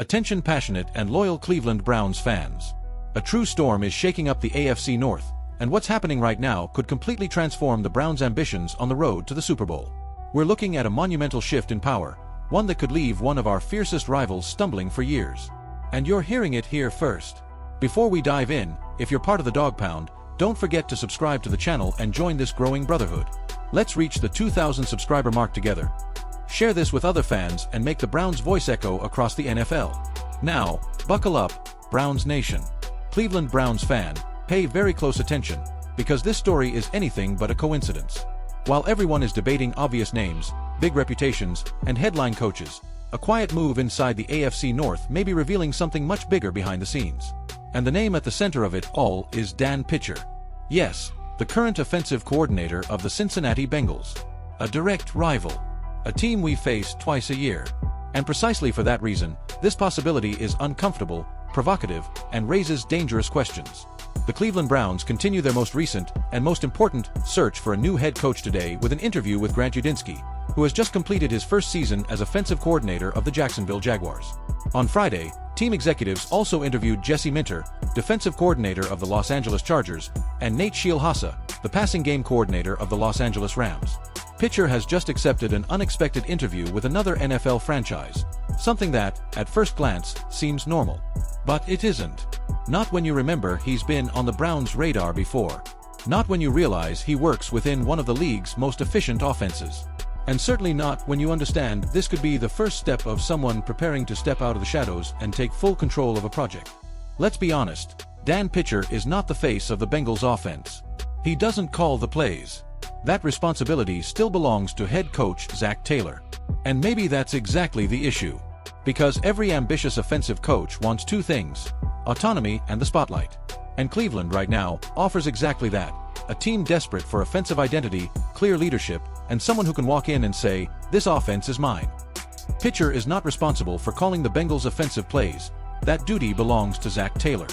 Attention passionate and loyal Cleveland Browns fans. A true storm is shaking up the AFC North, and what's happening right now could completely transform the Browns' ambitions on the road to the Super Bowl. We're looking at a monumental shift in power, one that could leave one of our fiercest rivals stumbling for years. And you're hearing it here first. Before we dive in, if you're part of the Dog Pound, don't forget to subscribe to the channel and join this growing brotherhood. Let's reach the 2,000 subscriber mark together. Share this with other fans and make the Browns' voice echo across the NFL. Now, buckle up, Browns Nation. Cleveland Browns fan, pay very close attention, because this story is anything but a coincidence. While everyone is debating obvious names, big reputations, and headline coaches, a quiet move inside the AFC North may be revealing something much bigger behind the scenes. And the name at the center of it all is Dan Pitcher. Yes, the current offensive coordinator of the Cincinnati Bengals. A direct rival. A team we face twice a year. And precisely for that reason, this possibility is uncomfortable, provocative, and raises dangerous questions. The Cleveland Browns continue their most recent and most important search for a new head coach today with an interview with Grant Udinski, who has just completed his first season as offensive coordinator of the Jacksonville Jaguars. On Friday, team executives also interviewed Jesse Minter, defensive coordinator of the Los Angeles Chargers, and Nate Scheelhaase, the passing game coordinator of the Los Angeles Rams. Pitcher has just accepted an unexpected interview with another NFL franchise, something that, at first glance, seems normal. But it isn't. Not when you remember he's been on the Browns' radar before. Not when you realize he works within one of the league's most efficient offenses. And certainly not when you understand this could be the first step of someone preparing to step out of the shadows and take full control of a project. Let's be honest, Dan Pitcher is not the face of the Bengals' offense. He doesn't call the plays. That responsibility still belongs to head coach Zac Taylor. And maybe that's exactly the issue. Because every ambitious offensive coach wants two things: autonomy and the spotlight. And Cleveland right now offers exactly that. A team desperate for offensive identity, clear leadership, and someone who can walk in and say, "This offense is mine." Pitcher is not responsible for calling the Bengals' offensive plays. That duty belongs to Zac Taylor.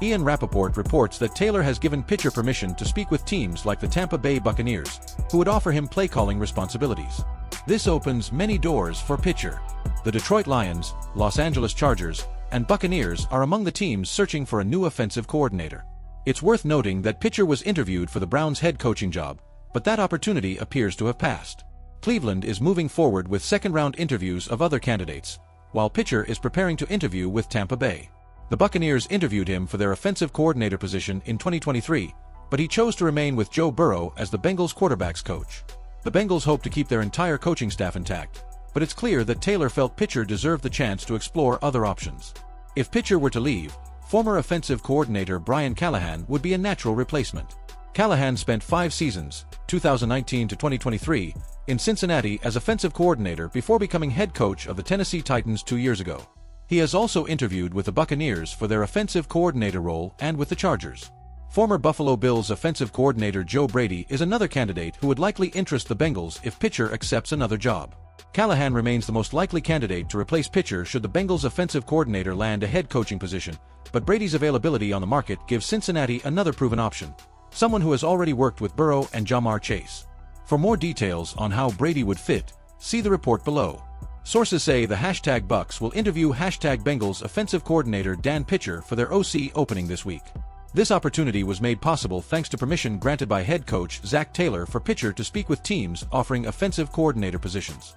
Ian Rappaport reports that Taylor has given Pitcher permission to speak with teams like the Tampa Bay Buccaneers, who would offer him play-calling responsibilities. This opens many doors for Pitcher. The Detroit Lions, Los Angeles Chargers, and Buccaneers are among the teams searching for a new offensive coordinator. It's worth noting that Pitcher was interviewed for the Browns' head coaching job, but that opportunity appears to have passed. Cleveland is moving forward with second-round interviews of other candidates, while Pitcher is preparing to interview with Tampa Bay. The Buccaneers interviewed him for their offensive coordinator position in 2023, but he chose to remain with Joe Burrow as the Bengals' quarterbacks coach. The Bengals hope to keep their entire coaching staff intact, but it's clear that Taylor felt Pitcher deserved the chance to explore other options. If Pitcher were to leave, former offensive coordinator Brian Callahan would be a natural replacement. Callahan spent 5 seasons, 2019 to 2023, in Cincinnati as offensive coordinator before becoming head coach of the Tennessee Titans 2 years ago. He has also interviewed with the Buccaneers for their offensive coordinator role and with the Chargers. Former Buffalo Bills offensive coordinator Joe Brady is another candidate who would likely interest the Bengals if Pitcher accepts another job. Callahan remains the most likely candidate to replace Pitcher should the Bengals offensive coordinator land a head coaching position, but Brady's availability on the market gives Cincinnati another proven option, someone who has already worked with Burrow and Ja'Marr Chase. For more details on how Brady would fit, see the report below. Sources say the #Bucks will interview #Bengals offensive coordinator Dan Pitcher for their OC opening this week. This opportunity was made possible thanks to permission granted by head coach Zac Taylor for Pitcher to speak with teams offering offensive coordinator positions.